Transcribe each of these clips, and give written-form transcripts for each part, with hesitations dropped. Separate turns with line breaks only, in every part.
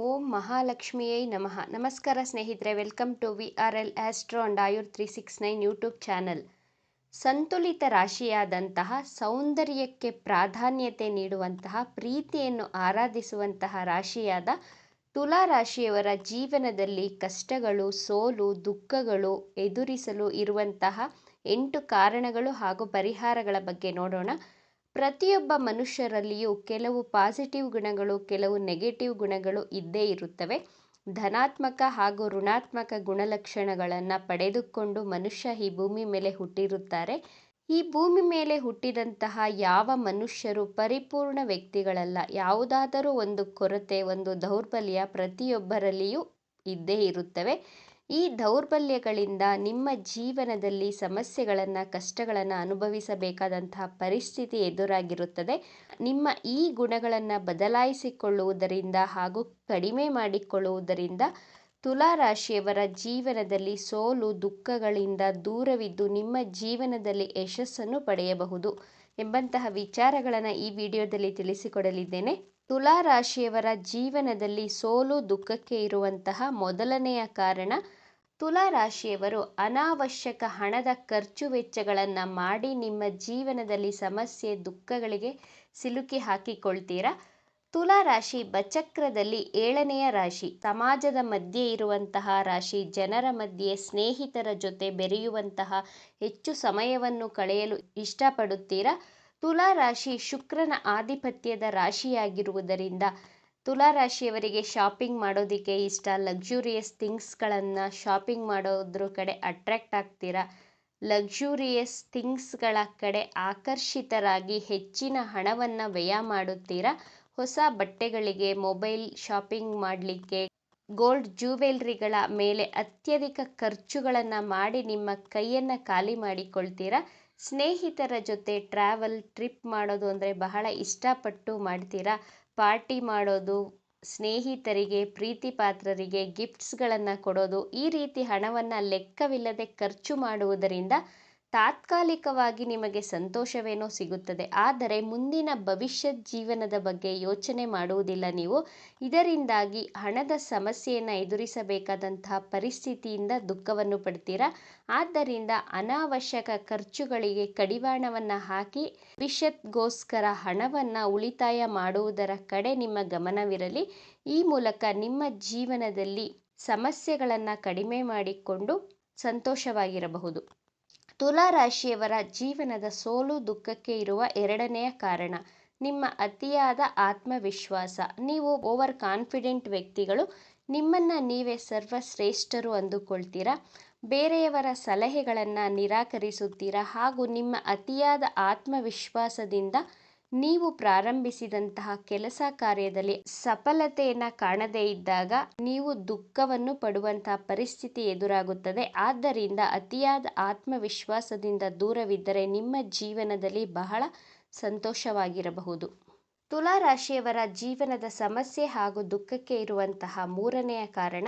ಓಂ ಮಹಾಲಕ್ಷ್ಮಿಯೈ ನಮಃ. ನಮಸ್ಕಾರ ಸ್ನೇಹಿತರೆ, welcome to VRL astro and Ayur 369 YouTube channel. ಸಂತುಲಿತ ರಾಶಿಯಾದಂತಹ, ಸೌಂದರ್ಯಕ್ಕೆ ಪ್ರಾಧಾನ್ಯತೆ ನೀಡುವಂತಹ, ಪ್ರೀತಿಯನ್ನು ಆರಾಧಿಸುವಂತಹ ರಾಶಿಯಾದ ತುಲಾ ರಾಶಿಯವರ ಜೀವನದಲ್ಲಿ ಕಷ್ಟಗಳು, ಸೋಲು, ದುಃಖಗಳು ಎದುರಿಸಲು ಇರುವಂತಹ 8 ಕಾರಣಗಳು ಹಾಗೂ ಪರಿಹಾರಗಳ ಬಗ್ಗೆ ನೋಡೋಣ. ಪ್ರತಿಯೊಬ್ಬ ಮನುಷ್ಯರಲ್ಲಿಯೂ ಕೆಲವು ಪಾಸಿಟಿವ್ ಗುಣಗಳು, ಕೆಲವು ನೆಗೆಟಿವ್ ಗುಣಗಳು ಇದ್ದೇ ಇರುತ್ತವೆ. ಧನಾತ್ಮಕ ಹಾಗೂ ಋಣಾತ್ಮಕ ಗುಣಲಕ್ಷಣಗಳನ್ನು ಪಡೆದುಕೊಂಡು ಮನುಷ್ಯ ಈ ಭೂಮಿ ಮೇಲೆ ಹುಟ್ಟಿರುತ್ತಾರೆ. ಈ ಭೂಮಿ ಮೇಲೆ ಹುಟ್ಟಿದಂತಹ ಯಾವ ಮನುಷ್ಯರು ಪರಿಪೂರ್ಣ ವ್ಯಕ್ತಿಗಳಲ್ಲ. ಯಾವುದಾದರೂ ಒಂದು ಕೊರತೆ, ಒಂದು ದೌರ್ಬಲ್ಯ ಪ್ರತಿಯೊಬ್ಬರಲ್ಲಿಯೂ ಇದ್ದೇ ಇರುತ್ತವೆ. ಈ ದೌರ್ಬಲ್ಯಗಳಿಂದ ನಿಮ್ಮ ಜೀವನದಲ್ಲಿ ಸಮಸ್ಯೆಗಳನ್ನು, ಕಷ್ಟಗಳನ್ನು ಅನುಭವಿಸಬೇಕಾದಂತಹ ಪರಿಸ್ಥಿತಿ ಎದುರಾಗಿರುತ್ತದೆ. ನಿಮ್ಮ ಈ ಗುಣಗಳನ್ನು ಬದಲಾಯಿಸಿಕೊಳ್ಳುವುದರಿಂದ ಹಾಗೂ ಕಡಿಮೆ ಮಾಡಿಕೊಳ್ಳುವುದರಿಂದ ತುಲಾ ರಾಶಿಯವರ ಜೀವನದಲ್ಲಿ ಸೋಲು, ದುಃಖಗಳಿಂದ ದೂರವಿದ್ದು ನಿಮ್ಮ ಜೀವನದಲ್ಲಿ ಯಶಸ್ಸನ್ನು ಪಡೆಯಬಹುದು ಎಂಬಂತಹ ವಿಚಾರಗಳನ್ನು ಈ ವಿಡಿಯೋದಲ್ಲಿ ತಿಳಿಸಿಕೊಡಲಿದ್ದೇನೆ. ತುಲಾ ರಾಶಿಯವರ ಜೀವನದಲ್ಲಿ ಸೋಲು, ದುಃಖಕ್ಕೆ ಇರುವಂತಹ ಮೊದಲನೆಯ ಕಾರಣ, ತುಲಾ ರಾಶಿಯವರು ಅನಾವಶ್ಯಕ ಹಣದ ಖರ್ಚು ವೆಚ್ಚಗಳನ್ನು ಮಾಡಿ ನಿಮ್ಮ ಜೀವನದಲ್ಲಿ ಸಮಸ್ಯೆ, ದುಃಖಗಳಿಗೆ ಸಿಲುಕಿ ಹಾಕಿಕೊಳ್ತೀರಾ. ತುಲಾ ರಾಶಿ ಬಚಕ್ರದಲ್ಲಿ 7ನೆಯ ರಾಶಿ. ಸಮಾಜದ ಮಧ್ಯೆ ಇರುವಂತಹ ರಾಶಿ. ಜನರ ಮಧ್ಯೆ, ಸ್ನೇಹಿತರ ಜೊತೆ ಬೆರೆಯುವಂತಹ, ಹೆಚ್ಚು ಸಮಯವನ್ನು ಕಳೆಯಲು ಇಷ್ಟಪಡುತ್ತೀರಾ. ತುಲಾ ರಾಶಿ ಶುಕ್ರನ ಆಧಿಪತ್ಯದ ರಾಶಿಯಾಗಿರುವುದರಿಂದ ತುಲಾ ರಾಶಿಯವರಿಗೆ ಶಾಪಿಂಗ್ ಮಾಡೋದಕ್ಕೆ ಇಷ್ಟ. ಲಕ್ಸುರಿಯಸ್ ಥಿಂಗ್ಸ್ಗಳನ್ನು ಶಾಪಿಂಗ್ ಮಾಡೋದ್ರ ಕಡೆ ಅಟ್ರಾಕ್ಟ್ ಆಗ್ತೀರಾ. ಲಕ್ಸುರಿಯಸ್ ಥಿಂಗ್ಸ್ಗಳ ಕಡೆ ಆಕರ್ಷಿತರಾಗಿ ಹೆಚ್ಚಿನ ಹಣವನ್ನು ವ್ಯಯ ಮಾಡುತ್ತೀರಾ. ಹೊಸ ಬಟ್ಟೆಗಳಿಗೆ, ಮೊಬೈಲ್ ಶಾಪಿಂಗ್ ಮಾಡಲಿಕ್ಕೆ, ಗೋಲ್ಡ್ ಜ್ಯುವೆಲ್ರಿಗಳ ಮೇಲೆ ಅತ್ಯಧಿಕ ಖರ್ಚುಗಳನ್ನು ಮಾಡಿ ನಿಮ್ಮ ಕೈಯನ್ನು ಖಾಲಿ ಮಾಡಿಕೊಳ್ತೀರಾ. ಸ್ನೇಹಿತರ ಜೊತೆ ಟ್ರಾವೆಲ್, ಟ್ರಿಪ್ ಮಾಡೋದು ಅಂದರೆ ಬಹಳ ಇಷ್ಟಪಟ್ಟು ಮಾಡ್ತೀರಾ. ಪಾರ್ಟಿ ಮಾಡೋದು, ಸ್ನೇಹಿತರಿಗೆ, ಪ್ರೀತಿ ಪಾತ್ರರಿಗೆ ಗಿಫ್ಟ್ಸ್ಗಳನ್ನು ಕೊಡೋದು, ಈ ರೀತಿ ಹಣವನ್ನು ಲೆಕ್ಕವಿಲ್ಲದೆ ಖರ್ಚು ಮಾಡುವುದರಿಂದ ತಾತ್ಕಾಲಿಕವಾಗಿ ನಿಮಗೆ ಸಂತೋಷವೇನೋ ಸಿಗುತ್ತದೆ. ಆದರೆ ಮುಂದಿನ ಭವಿಷ್ಯದ ಜೀವನದ ಬಗ್ಗೆ ಯೋಚನೆ ಮಾಡುವುದಿಲ್ಲ ನೀವು. ಇದರಿಂದಾಗಿ ಹಣದ ಸಮಸ್ಯೆಯನ್ನು ಎದುರಿಸಬೇಕಾದಂತಹ ಪರಿಸ್ಥಿತಿಯಿಂದ ದುಃಖವನ್ನು ಪಡ್ತೀರಾ. ಆದ್ದರಿಂದ ಅನಾವಶ್ಯಕ ಖರ್ಚುಗಳಿಗೆ ಕಡಿವಾಣವನ್ನು ಹಾಕಿ ಭವಿಷ್ಯತ್ಗೋಸ್ಕರ ಹಣವನ್ನು ಉಳಿತಾಯ ಮಾಡುವುದರ ಕಡೆ ನಿಮ್ಮ ಗಮನವಿರಲಿ. ಈ ಮೂಲಕ ನಿಮ್ಮ ಜೀವನದಲ್ಲಿ ಸಮಸ್ಯೆಗಳನ್ನು ಕಡಿಮೆ ಮಾಡಿಕೊಂಡು ಸಂತೋಷವಾಗಿರಬಹುದು. ತುಲಾ ರಾಶಿಯವರ ಜೀವನದ ಸೋಲು, ದುಃಖಕ್ಕೆ ಇರುವ 2ನೆಯ ಕಾರಣ, ನಿಮ್ಮ ಅತಿಯಾದ ಆತ್ಮವಿಶ್ವಾಸ. ನೀವು ಓವರ್ ಕಾನ್ಫಿಡೆಂಟ್ ವ್ಯಕ್ತಿಗಳು. ನಿಮ್ಮನ್ನು ನೀವೇ ಸರ್ವಶ್ರೇಷ್ಠರು ಅಂದುಕೊಳ್ತೀರಾ. ಬೇರೆಯವರ ಸಲಹೆಗಳನ್ನು ನಿರಾಕರಿಸುತ್ತೀರಾ ಹಾಗೂ ನಿಮ್ಮ ಅತಿಯಾದ ಆತ್ಮವಿಶ್ವಾಸದಿಂದ ನೀವು ಪ್ರಾರಂಭಿಸಿದಂತಹ ಕೆಲಸ ಕಾರ್ಯದಲ್ಲಿ ಸಫಲತೆಯನ್ನು ಕಾಣದೇ ಇದ್ದಾಗ ನೀವು ದುಃಖವನ್ನು ಪಡುವಂತಹ ಪರಿಸ್ಥಿತಿ ಎದುರಾಗುತ್ತದೆ. ಆದ್ದರಿಂದ ಅತಿಯಾದ ಆತ್ಮವಿಶ್ವಾಸದಿಂದ ದೂರವಿದ್ದರೆ ನಿಮ್ಮ ಜೀವನದಲ್ಲಿ ಬಹಳ ಸಂತೋಷವಾಗಿರಬಹುದು. ತುಲಾ ರಾಶಿಯವರ ಜೀವನದ ಸಮಸ್ಯೆ ಹಾಗೂ ದುಃಖಕ್ಕೆ ಇರುವಂತಹ 3ನೆಯ ಕಾರಣ,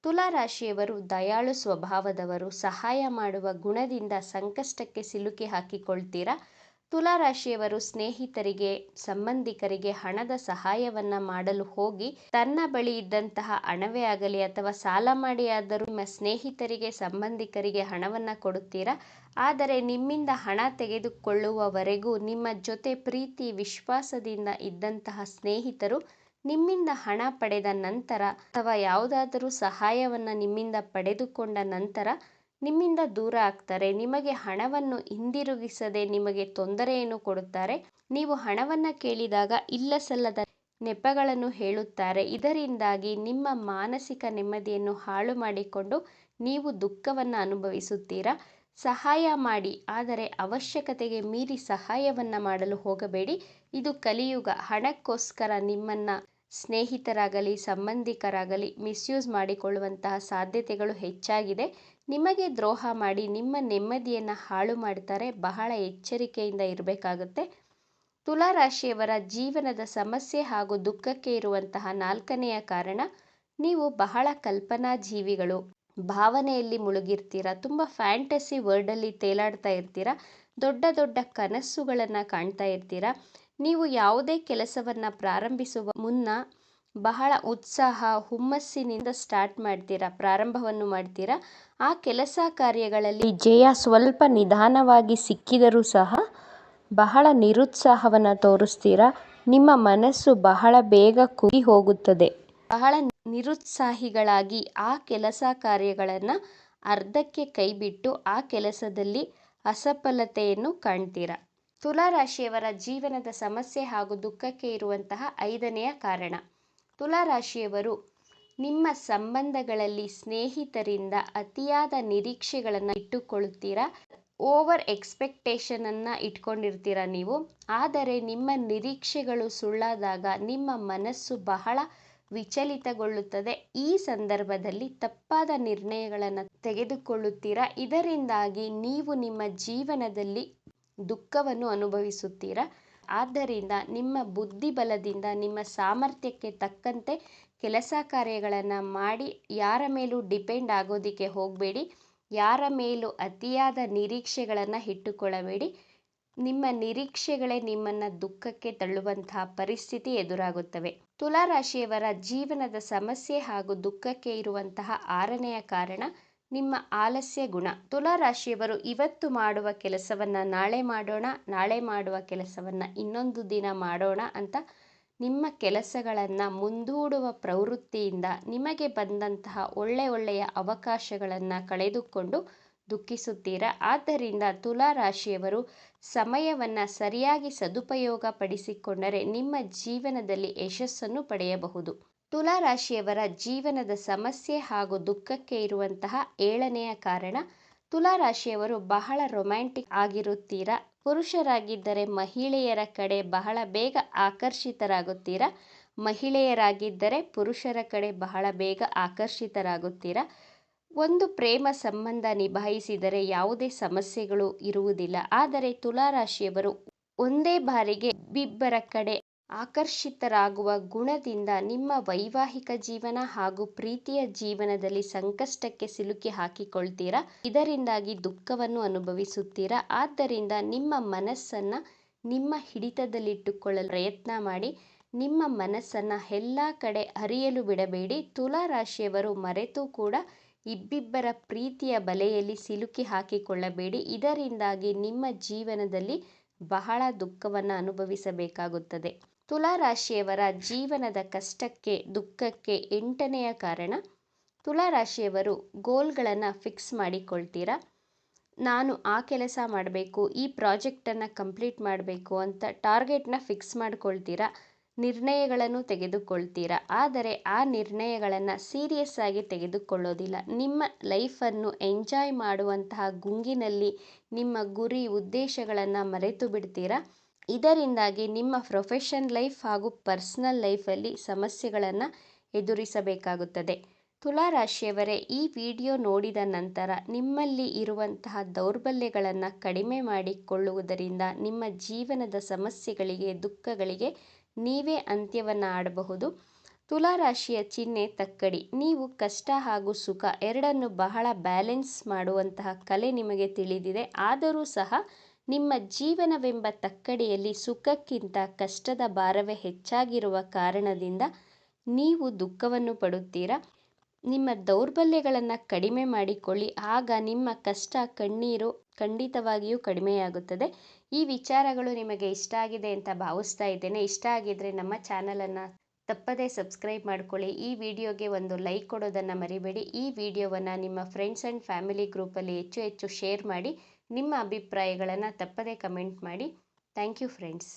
ತುಲಾ ರಾಶಿಯವರು ದಯಾಳು ಸ್ವಭಾವದವರು. ಸಹಾಯ ಮಾಡುವ ಗುಣದಿಂದ ಸಂಕಷ್ಟಕ್ಕೆ ಸಿಲುಕಿ ಹಾಕಿಕೊಳ್ತೀರಾ. ತುಲಾ ರಾಶಿಯವರು ಸ್ನೇಹಿತರಿಗೆ, ಸಂಬಂಧಿಕರಿಗೆ ಹಣದ ಸಹಾಯವನ್ನು ಮಾಡಲು ಹೋಗಿ ತನ್ನ ಬಳಿ ಇದ್ದಂತಹ ಹಣವೇ ಆಗಲಿ ಅಥವಾ ಸಾಲ ಮಾಡಿ ಆದರೂ ನಿಮ್ಮ ಸ್ನೇಹಿತರಿಗೆ, ಸಂಬಂಧಿಕರಿಗೆ ಹಣವನ್ನು ಕೊಡುತ್ತೀರಾ. ಆದರೆ ನಿಮ್ಮಿಂದ ಹಣ ತೆಗೆದುಕೊಳ್ಳುವವರೆಗೂ ನಿಮ್ಮ ಜೊತೆ ಪ್ರೀತಿ, ವಿಶ್ವಾಸದಿಂದ ಇದ್ದಂತಹ ಸ್ನೇಹಿತರು ನಿಮ್ಮಿಂದ ಹಣ ಪಡೆದ ನಂತರ ಅಥವಾ ಯಾವುದಾದರೂ ಸಹಾಯವನ್ನು ನಿಮ್ಮಿಂದ ಪಡೆದುಕೊಂಡ ನಂತರ ನಿಮ್ಮಿಂದ ದೂರ ಆಗ್ತಾರೆ. ನಿಮಗೆ ಹಣವನ್ನು ಹಿಂದಿರುಗಿಸದೆ ನಿಮಗೆ ತೊಂದರೆಯನ್ನು ಕೊಡುತ್ತಾರೆ. ನೀವು ಹಣವನ್ನು ಕೇಳಿದಾಗ ಇಲ್ಲಸಲ್ಲದ ನೆಪಗಳನ್ನು ಹೇಳುತ್ತಾರೆ. ಇದರಿಂದಾಗಿ ನಿಮ್ಮ ಮಾನಸಿಕ ನೆಮ್ಮದಿಯನ್ನು ಹಾಳು ಮಾಡಿಕೊಂಡು ನೀವು ದುಃಖವನ್ನು ಅನುಭವಿಸುತ್ತೀರಾ. ಸಹಾಯ ಮಾಡಿ, ಆದರೆ ಅವಶ್ಯಕತೆಗೆ ಮೀರಿ ಸಹಾಯವನ್ನು ಮಾಡಲು ಹೋಗಬೇಡಿ. ಇದು ಕಲಿಯುಗ. ಹಣಕ್ಕೋಸ್ಕರ ನಿಮ್ಮನ್ನು ಸ್ನೇಹಿತರಾಗಲಿ, ಸಂಬಂಧಿಕರಾಗಲಿ ಮಿಸ್ಯೂಸ್ ಮಾಡಿಕೊಳ್ಳುವಂತಹ ಸಾಧ್ಯತೆಗಳು ಹೆಚ್ಚಾಗಿದೆ. ನಿಮಗೆ ದ್ರೋಹ ಮಾಡಿ ನಿಮ್ಮ ನೆಮ್ಮದಿಯನ್ನು ಹಾಳು ಮಾಡ್ತಾರೆ. ಬಹಳ ಎಚ್ಚರಿಕೆಯಿಂದ ಇರಬೇಕಾಗುತ್ತೆ. ತುಲಾ ರಾಶಿಯವರ ಜೀವನದ ಸಮಸ್ಯೆ ಹಾಗೂ ದುಃಖಕ್ಕೆ ಇರುವಂತಹ 4ನೆಯ ಕಾರಣ, ನೀವು ಬಹಳ ಕಲ್ಪನಾ ಜೀವಿಗಳು. ಭಾವನೆಯಲ್ಲಿ ಮುಳುಗಿರ್ತೀರಾ. ತುಂಬ ಫ್ಯಾಂಟಸಿ ವರ್ಲ್ಡಲ್ಲಿ ತೇಲಾಡ್ತಾ ಇರ್ತೀರಾ. ದೊಡ್ಡ ದೊಡ್ಡ ಕನಸುಗಳನ್ನು ಕಾಣ್ತಾ ಇರ್ತೀರಾ. ನೀವು ಯಾವುದೇ ಕೆಲಸವನ್ನು ಪ್ರಾರಂಭಿಸುವ ಮುನ್ನ ಬಹಳ ಉತ್ಸಾಹ ಹುಮ್ಮಸ್ಸಿನಿಂದ ಪ್ರಾರಂಭವನ್ನು ಮಾಡ್ತೀರಾ. ಆ ಕೆಲಸ ಕಾರ್ಯಗಳಲ್ಲಿ ಜಯ ಸ್ವಲ್ಪ ನಿಧಾನವಾಗಿ ಸಿಕ್ಕಿದರೂ ಸಹ ಬಹಳ ನಿರುತ್ಸಾಹವನ್ನು ತೋರಿಸ್ತೀರಾ. ನಿಮ್ಮ ಮನಸ್ಸು ಬಹಳ ಬೇಗ ಕುಗ್ಗಿ ಹೋಗುತ್ತದೆ. ಬಹಳ ನಿರುತ್ಸಾಹಿಗಳಾಗಿ ಆ ಕೆಲಸ ಕಾರ್ಯಗಳನ್ನು ಅರ್ಧಕ್ಕೆ ಕೈಬಿಟ್ಟು ಆ ಕೆಲಸದಲ್ಲಿ ಅಸಫಲತೆಯನ್ನು ಕಾಣ್ತೀರಾ. ತುಲಾ ರಾಶಿಯವರ ಜೀವನದ ಸಮಸ್ಯೆ ಹಾಗೂ ದುಃಖಕ್ಕೆ ಇರುವಂತಹ 5ನೆಯ ಕಾರಣ. ತುಲಾ ರಾಶಿಯವರು ನಿಮ್ಮ ಸಂಬಂಧಗಳಲ್ಲಿ ಸ್ನೇಹಿತರಿಂದ ಅತಿಯಾದ ನಿರೀಕ್ಷೆಗಳನ್ನು ಇಟ್ಟುಕೊಳ್ಳುತ್ತೀರಾ. ಓವರ್ ಎಕ್ಸ್ಪೆಕ್ಟೇಷನನ್ನು ಇಟ್ಕೊಂಡಿರ್ತೀರ ನೀವು. ಆದರೆ ನಿಮ್ಮ ನಿರೀಕ್ಷೆಗಳು ಸುಳ್ಳಾದಾಗ ನಿಮ್ಮ ಮನಸ್ಸು ಬಹಳ ವಿಚಲಿತಗೊಳ್ಳುತ್ತದೆ. ಈ ಸಂದರ್ಭದಲ್ಲಿ ತಪ್ಪಾದ ನಿರ್ಣಯಗಳನ್ನು ತೆಗೆದುಕೊಳ್ಳುತ್ತೀರಾ. ಇದರಿಂದಾಗಿ ನೀವು ನಿಮ್ಮ ಜೀವನದಲ್ಲಿ ದುಃಖವನ್ನು ಅನುಭವಿಸುತ್ತೀರಾ. ಆದ್ದರಿಂದ ನಿಮ್ಮ ಬುದ್ಧಿಬಲದಿಂದ ನಿಮ್ಮ ಸಾಮರ್ಥ್ಯಕ್ಕೆ ತಕ್ಕಂತೆ ಕೆಲಸ ಕಾರ್ಯಗಳನ್ನು ಮಾಡಿ ಯಾರ ಮೇಲೂ ಡಿಪೆಂಡ್ ಆಗೋದಕ್ಕೆ ಹೋಗಬೇಡಿ. ಯಾರ ಮೇಲೂ ಅತಿಯಾದ ನಿರೀಕ್ಷೆಗಳನ್ನು ಇಟ್ಟುಕೊಳ್ಳಬೇಡಿ. ನಿಮ್ಮ ನಿರೀಕ್ಷೆಗಳೇ ನಿಮ್ಮನ್ನು ದುಃಖಕ್ಕೆ ತಳ್ಳುವಂತಹ ಪರಿಸ್ಥಿತಿ ಎದುರಾಗುತ್ತವೆ. ತುಲಾ ರಾಶಿಯವರ ಜೀವನದ ಸಮಸ್ಯೆ ಹಾಗೂ ದುಃಖಕ್ಕೆ ಇರುವಂತಹ 6ನೆಯ ಕಾರಣ ನಿಮ್ಮ ಆಲಸ್ಯ ಗುಣ. ತುಲಾ ರಾಶಿಯವರು ಇವತ್ತು ಮಾಡುವ ಕೆಲಸವನ್ನು ನಾಳೆ ಮಾಡೋಣ, ನಾಳೆ ಮಾಡುವ ಕೆಲಸವನ್ನು ಇನ್ನೊಂದು ದಿನ ಮಾಡೋಣ ಅಂತ ನಿಮ್ಮ ಕೆಲಸಗಳನ್ನು ಮುಂದೂಡುವ ಪ್ರವೃತ್ತಿಯಿಂದ ನಿಮಗೆ ಬಂದಂತಹ ಒಳ್ಳೆಯ ಅವಕಾಶಗಳನ್ನು ಕಳೆದುಕೊಂಡು ದುಃಖಿಸುತ್ತೀರಾ. ಆದ್ದರಿಂದ ತುಲಾ ರಾಶಿಯವರು ಸಮಯವನ್ನು ಸರಿಯಾಗಿ ಸದುಪಯೋಗ ಪಡಿಸಿಕೊಂಡರೆ ನಿಮ್ಮ ಜೀವನದಲ್ಲಿ ಯಶಸ್ಸನ್ನು ಪಡೆಯಬಹುದು. ತುಲಾ ರಾಶಿಯವರ ಜೀವನದ ಸಮಸ್ಯೆ ಹಾಗೂ ದುಃಖಕ್ಕೆ ಇರುವಂತಹ 7ನೆಯ ಕಾರಣ. ತುಲಾ ರಾಶಿಯವರು ಬಹಳ ರೊಮ್ಯಾಂಟಿಕ್ ಆಗಿರುತ್ತೀರಾ. ಪುರುಷರಾಗಿದ್ದರೆ ಮಹಿಳೆಯರ ಕಡೆ ಬಹಳ ಬೇಗ ಆಕರ್ಷಿತರಾಗುತ್ತೀರಾ. ಮಹಿಳೆಯರಾಗಿದ್ದರೆ ಪುರುಷರ ಕಡೆ ಬಹಳ ಬೇಗ ಆಕರ್ಷಿತರಾಗುತ್ತೀರಾ. ಒಂದು ಪ್ರೇಮ ಸಂಬಂಧ ನಿಭಾಯಿಸಿದರೆ ಯಾವುದೇ ಸಮಸ್ಯೆಗಳು ಇರುವುದಿಲ್ಲ. ಆದರೆ ತುಲಾ ರಾಶಿಯವರು ಒಂದೇ ಬಾರಿಗೆ ಇಬ್ಬಿಬ್ಬರ ಕಡೆ ಆಕರ್ಷಿತರಾಗುವ ಗುಣದಿಂದ ನಿಮ್ಮ ವೈವಾಹಿಕ ಜೀವನ ಹಾಗೂ ಪ್ರೀತಿಯ ಜೀವನದಲ್ಲಿ ಸಂಕಷ್ಟಕ್ಕೆ ಸಿಲುಕಿ ಹಾಕಿಕೊಳ್ತೀರಾ. ಇದರಿಂದಾಗಿ ದುಃಖವನ್ನು ಅನುಭವಿಸುತ್ತೀರಾ. ಆದ್ದರಿಂದ ನಿಮ್ಮ ಮನಸ್ಸನ್ನು ನಿಮ್ಮ ಹಿಡಿತದಲ್ಲಿಟ್ಟುಕೊಳ್ಳಲು ಪ್ರಯತ್ನ ಮಾಡಿ. ನಿಮ್ಮ ಮನಸ್ಸನ್ನು ಎಲ್ಲ ಕಡೆ ಹರಿಯಲು ಬಿಡಬೇಡಿ. ತುಲಾ ರಾಶಿಯವರು ಮರೆತು ಕೂಡ ಇಬ್ಬಿಬ್ಬರ ಪ್ರೀತಿಯ ಬಲೆಯಲ್ಲಿ ಸಿಲುಕಿ ಹಾಕಿಕೊಳ್ಳಬೇಡಿ. ಇದರಿಂದಾಗಿ ನಿಮ್ಮ ಜೀವನದಲ್ಲಿ ಬಹಳ ದುಃಖವನ್ನು ಅನುಭವಿಸಬೇಕಾಗುತ್ತದೆ. ತುಲಾ ರಾಶಿಯವರ ಜೀವನದ ಕಷ್ಟಕ್ಕೆ ದುಃಖಕ್ಕೆ 8ನೆಯ ಕಾರಣ. ತುಲಾ ರಾಶಿಯವರು ಗೋಲ್ಗಳನ್ನು ಫಿಕ್ಸ್ ಮಾಡಿಕೊಳ್ತೀರಾ. ನಾನು ಆ ಕೆಲಸ ಮಾಡಬೇಕು, ಈ ಪ್ರಾಜೆಕ್ಟನ್ನು ಕಂಪ್ಲೀಟ್ ಮಾಡಬೇಕು ಅಂತ ಟಾರ್ಗೆಟ್ನ ಫಿಕ್ಸ್ ಮಾಡ್ಕೊಳ್ತೀರಾ. ನಿರ್ಣಯಗಳನ್ನು ತೆಗೆದುಕೊಳ್ತೀರಾ. ಆದರೆ ಆ ನಿರ್ಣಯಗಳನ್ನು ಸೀರಿಯಸ್ ಆಗಿ ತೆಗೆದುಕೊಳ್ಳೋದಿಲ್ಲ. ನಿಮ್ಮ ಲೈಫನ್ನು ಎಂಜಾಯ್ ಮಾಡುವಂತಹ ಗುಂಗಿನಲ್ಲಿ ನಿಮ್ಮ ಗುರಿ ಉದ್ದೇಶಗಳನ್ನು ಮರೆತು ಬಿಡ್ತೀರಾ. ಇದರಿಂದಾಗಿ ನಿಮ್ಮ ಪ್ರೊಫೆಷನ್ ಲೈಫ್ ಹಾಗೂ ಪರ್ಸನಲ್ ಲೈಫಲ್ಲಿ ಸಮಸ್ಯೆಗಳನ್ನು ಎದುರಿಸಬೇಕಾಗುತ್ತದೆ. ತುಲಾ ರಾಶಿಯವರೇ, ಈ ವಿಡಿಯೋ ನೋಡಿದ ನಂತರ ನಿಮ್ಮಲ್ಲಿ ಇರುವಂತಹ ದೌರ್ಬಲ್ಯಗಳನ್ನು ಕಡಿಮೆ ಮಾಡಿಕೊಳ್ಳುವುದರಿಂದ ನಿಮ್ಮ ಜೀವನದ ಸಮಸ್ಯೆಗಳಿಗೆ ದುಃಖಗಳಿಗೆ ನೀವೇ ಅಂತ್ಯವನ್ನು ಆಡಬಹುದು. ತುಲಾ ರಾಶಿಯ ಚಿಹ್ನೆ ತಕ್ಕಡಿ. ನೀವು ಕಷ್ಟ ಹಾಗೂ ಸುಖ ಎರಡನ್ನು ಬಹಳ ಬ್ಯಾಲೆನ್ಸ್ ಮಾಡುವಂತಹ ಕಲೆ ನಿಮಗೆ ತಿಳಿದಿದೆ. ಆದರೂ ಸಹ ನಿಮ್ಮ ಜೀವನವೆಂಬ ತಕ್ಕಡಿಯಲ್ಲಿ ಸುಖಕ್ಕಿಂತ ಕಷ್ಟದ ಭಾರವೇ ಹೆಚ್ಚಾಗಿರುವ ಕಾರಣದಿಂದ ನೀವು ದುಃಖವನ್ನು ಪಡುತ್ತೀರಾ. ನಿಮ್ಮ ದೌರ್ಬಲ್ಯಗಳನ್ನು ಕಡಿಮೆ ಮಾಡಿಕೊಳ್ಳಿ. ಆಗ ನಿಮ್ಮ ಕಷ್ಟ ಕಣ್ಣೀರು ಖಂಡಿತವಾಗಿಯೂ ಕಡಿಮೆಯಾಗುತ್ತದೆ. ಈ ವಿಚಾರಗಳು ನಿಮಗೆ ಇಷ್ಟ ಆಗಿದೆ ಅಂತ ಭಾವಿಸ್ತಾ ಇದ್ದೇನೆ. ಇಷ್ಟ ಆಗಿದ್ದರೆ ನಮ್ಮ ಚಾನಲನ್ನು ತಪ್ಪದೇ ಸಬ್ಸ್ಕ್ರೈಬ್ ಮಾಡ್ಕೊಳ್ಳಿ. ಈ ವಿಡಿಯೋಗೆ ಒಂದು ಲೈಕ್ ಕೊಡೋದನ್ನು ಮರಿಬೇಡಿ. ಈ ವಿಡಿಯೋವನ್ನು ನಿಮ್ಮ ಫ್ರೆಂಡ್ಸ್ ಆ್ಯಂಡ್ ಫ್ಯಾಮಿಲಿ ಗ್ರೂಪಲ್ಲಿ ಹೆಚ್ಚು ಶೇರ್ ಮಾಡಿ. ನಿಮ್ಮ ಅಭಿಪ್ರಾಯಗಳನ್ನು ತಪ್ಪದೇ ಕಮೆಂಟ್ ಮಾಡಿ. Thank you friends.